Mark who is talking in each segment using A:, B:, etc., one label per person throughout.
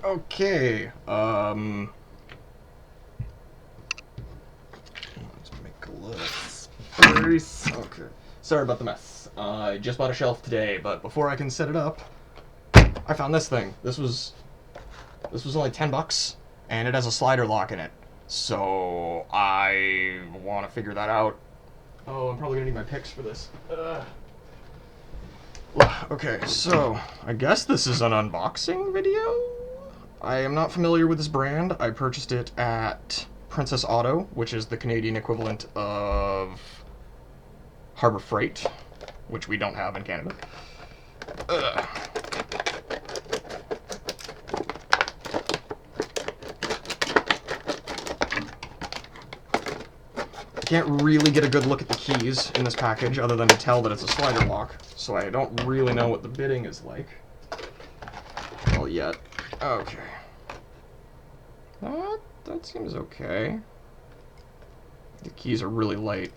A: Okay, let's make a little space. Okay. Sorry about the mess. I just bought a shelf today, but before I can set it up, I found this thing. This was only $10, and it has a slider lock in it. So I want to figure that out. Oh, I'm probably gonna need my picks for this. Okay, so I guess this is an unboxing video. I am not familiar with this brand. I purchased it at Princess Auto, which is the Canadian equivalent of Harbor Freight, which we don't have in Canada. Ugh. I can't really get a good look at the keys in this package other than to tell that it's a slider lock, so I don't really know what the bitting is like. Well, yet. Okay. That seems okay. The keys are really light.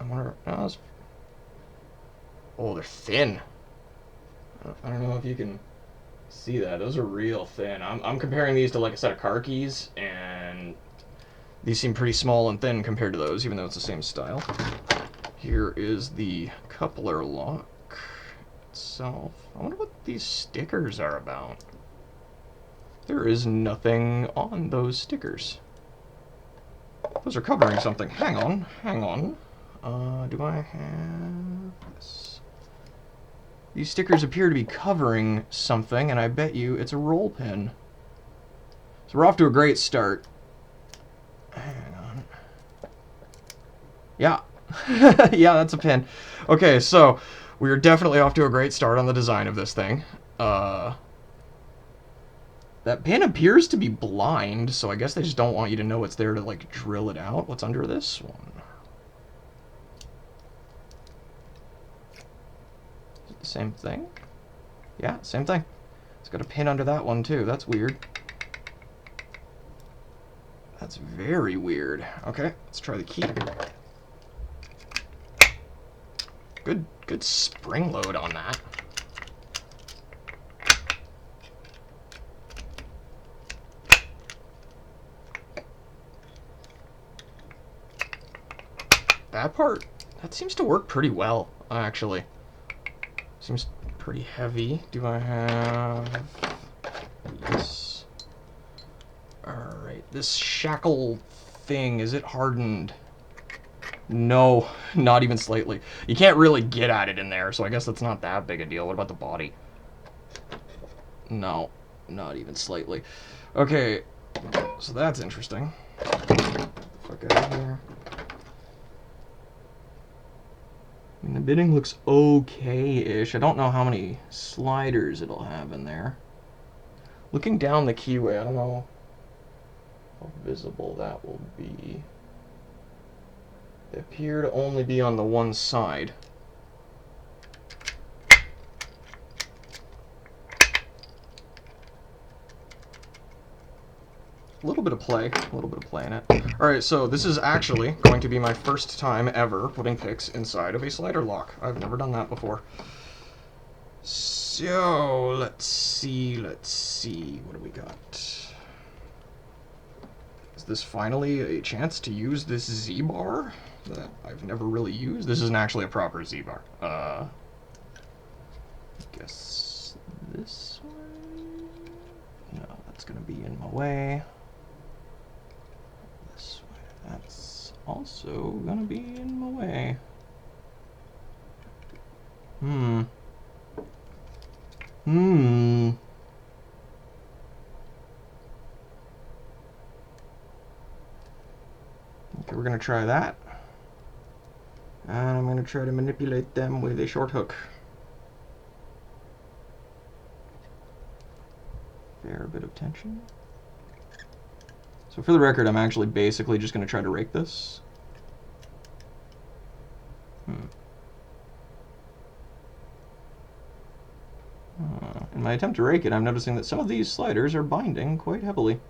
A: I wonder. Oh, they're thin. I don't know if you can see that. Those are real thin. I'm comparing these to like a set of car keys, and these seem pretty small and thin compared to those, even though it's the same style. Here is the coupler lock itself. I wonder what these stickers are about. There is nothing on those stickers. Those are covering something. Hang on, hang on. Do I have this? These stickers appear to be covering something, and I bet you it's a roll pin. So we're off to a great start. Hang on. Yeah. Yeah, that's a pin. Okay, so we are definitely off to a great start on the design of this thing. That pin appears to be blind, so I guess they just don't want you to know it's there to, like, drill it out. What's under this one? Is it the same thing? Yeah, same thing. It's got a pin under that one, too. That's weird. That's very weird. Okay, let's try the key. Good spring load on that. That seems to work pretty well, actually. Seems pretty heavy. Do I have... Yes. Alright, this shackle thing, is it hardened? No, not even slightly. You can't really get at it in there, so I guess that's not that big a deal. What about the body? No, not even slightly. Okay, so that's interesting. Get the fuck out of here. I mean, the bitting looks okay-ish. I don't know how many sliders it'll have in there. Looking down the keyway, I don't know how visible that will be. They appear to only be on the one side. A little bit of play in it. Alright, so this is actually going to be my first time ever putting picks inside of a slider lock. I've never done that before. So, let's see. What do we got? Is this finally a chance to use this Z-bar that I've never really used? This isn't actually a proper Z-bar. I guess this way? No, that's gonna be in my way. This way, that's also gonna be in my way. Okay, we're gonna try that. And I'm gonna try to manipulate them with a short hook. Fair bit of tension. So for the record, I'm actually basically just gonna try to rake this. In my attempt to rake it, I'm noticing that some of these sliders are binding quite heavily.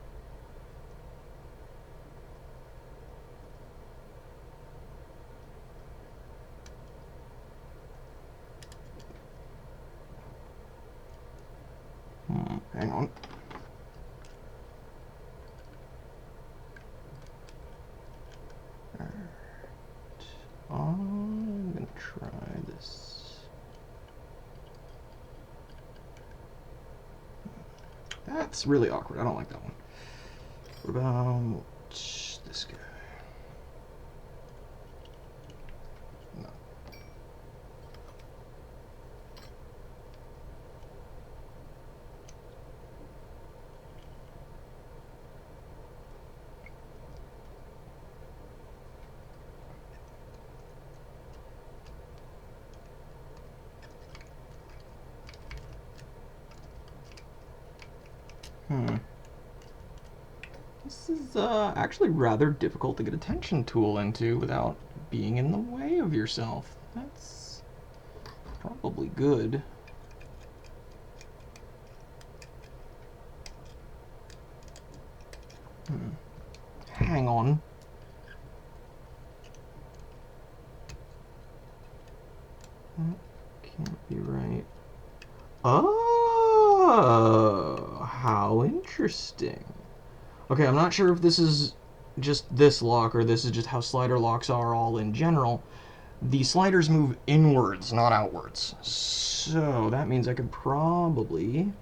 A: Hang on. That's really awkward. I don't like that one. What about this guy? No. This is actually rather difficult to get a tension tool into without being in the way of yourself. That's probably good. Hang on. That can't be right. Oh, how interesting. Okay, I'm not sure if this is just this lock or this is just how slider locks are all in general. The sliders move inwards, not outwards. So that means I could probably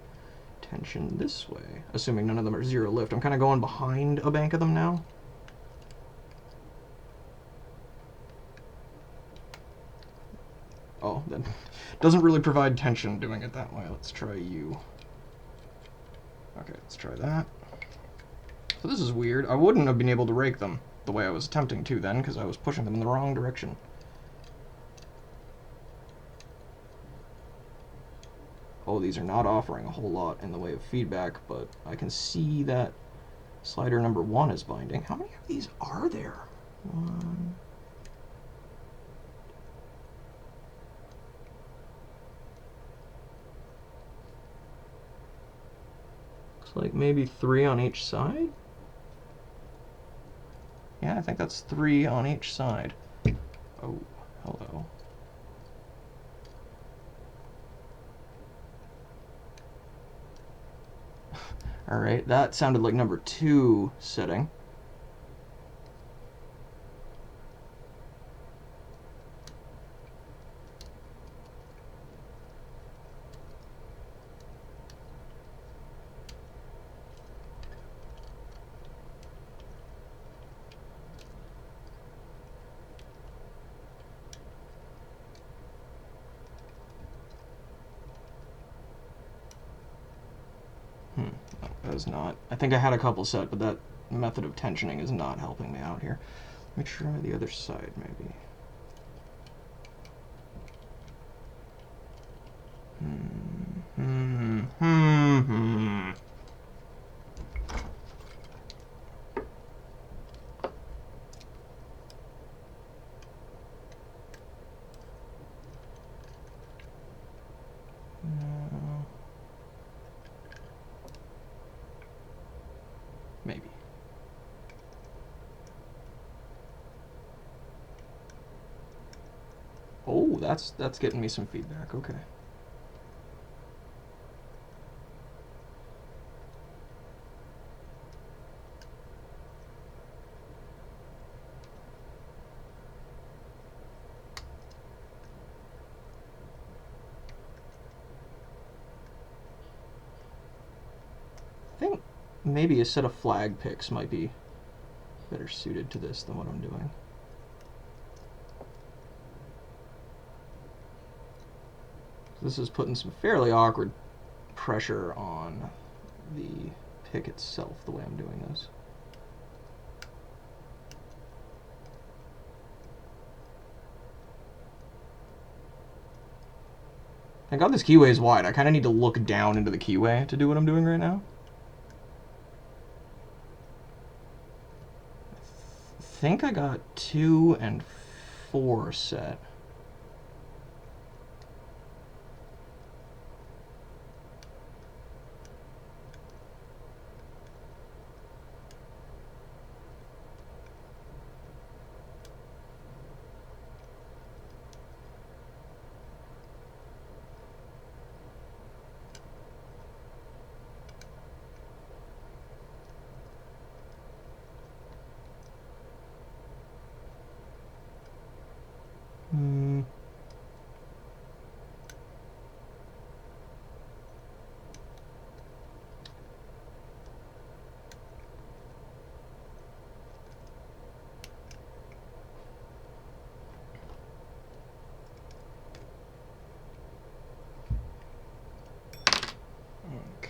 A: tension this way, assuming none of them are zero lift. I'm kind of going behind a bank of them now. Oh, that doesn't really provide tension doing it that way. Let's try you. Okay, let's try that. So this is weird. I wouldn't have been able to rake them the way I was attempting to then, because I was pushing them in the wrong direction. Oh, these are not offering a whole lot in the way of feedback, but I can see that slider number 1 is binding. How many of these are there? 1. Looks like maybe 3 on each side? Yeah, I think that's 3 on each side. Oh, hello. Alright, that sounded like number 2 setting. That is not. I think I had a couple set, but that method of tensioning is not helping me out here. Let me try the other side, maybe. No. Maybe. Oh, that's getting me some feedback. Okay. I think maybe a set of flag picks might be better suited to this than what I'm doing. This is putting some fairly awkward pressure on the pick itself, the way I'm doing this. Thank God this keyway is wide. I kind of need to look down into the keyway to do what I'm doing right now. I think I got 2 and 4 set.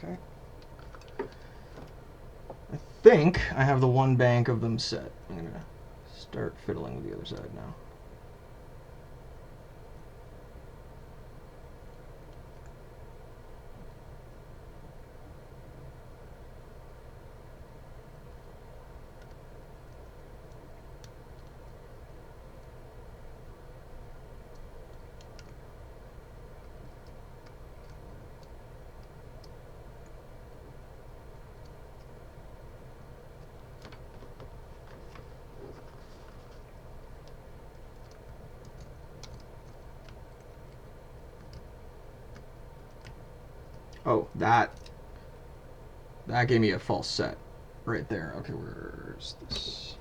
A: Okay. I think I have the one bank of them set. I'm going to start fiddling with the other side now. Oh, that gave me a false set right there. Okay, where's this?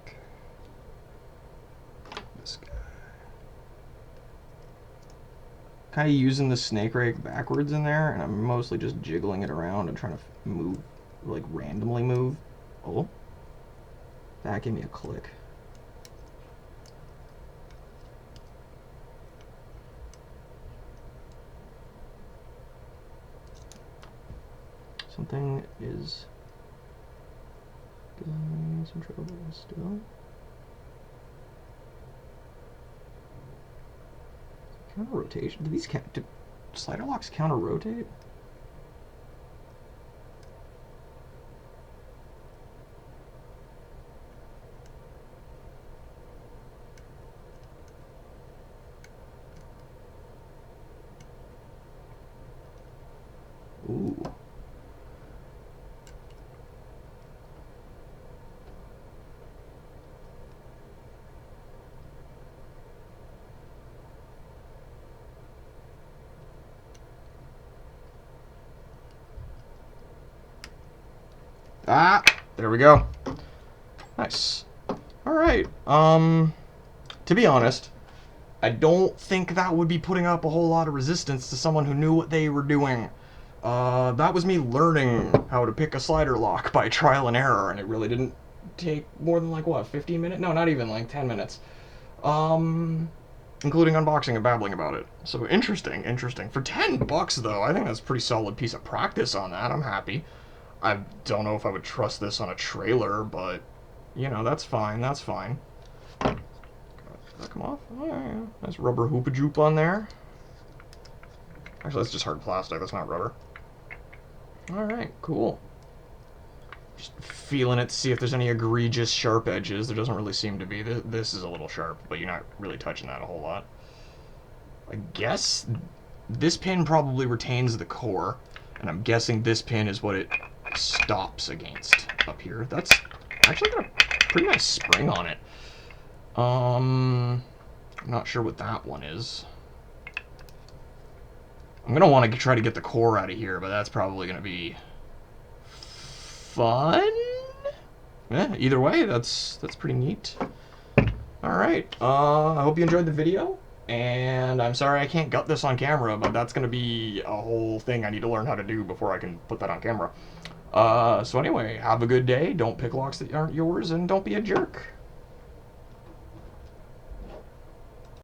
A: Okay. This guy. Kind of using the snake rake backwards in there, and I'm mostly just jiggling it around and trying to move, like randomly move. Oh, that gave me a click. Something is giving me some trouble still. Counter rotation? Do slider locks counter rotate? Ooh. Ah, there we go. Nice. All right. To be honest, I don't think that would be putting up a whole lot of resistance to someone who knew what they were doing. That was me learning how to pick a slider lock by trial and error, and it really didn't take more than like, what, 15 minutes? No, not even, like 10 minutes. Including unboxing and babbling about it. So interesting. For $10 though, I think that's a pretty solid piece of practice on that. I'm happy. I don't know if I would trust this on a trailer, but, you know, that's fine. Does that come off? Oh, yeah. Nice rubber hoop-a-joop on there. Actually, that's just hard plastic. That's not rubber. Alright, cool. Just feeling it to see if there's any egregious sharp edges. There doesn't really seem to be. This is a little sharp, but you're not really touching that a whole lot. I guess this pin probably retains the core, and I'm guessing this pin is what it stops against up here. That's actually got a pretty nice spring on it. I'm not sure what that one is. I'm gonna want to try to get the core out of here, but that's probably gonna be fun. Yeah, either way, that's pretty neat. All right, I hope you enjoyed the video, and I'm sorry I can't gut this on camera, but that's gonna be a whole thing I need to learn how to do before I can put that on camera. So anyway, have a good day. Don't pick locks that aren't yours, and don't be a jerk.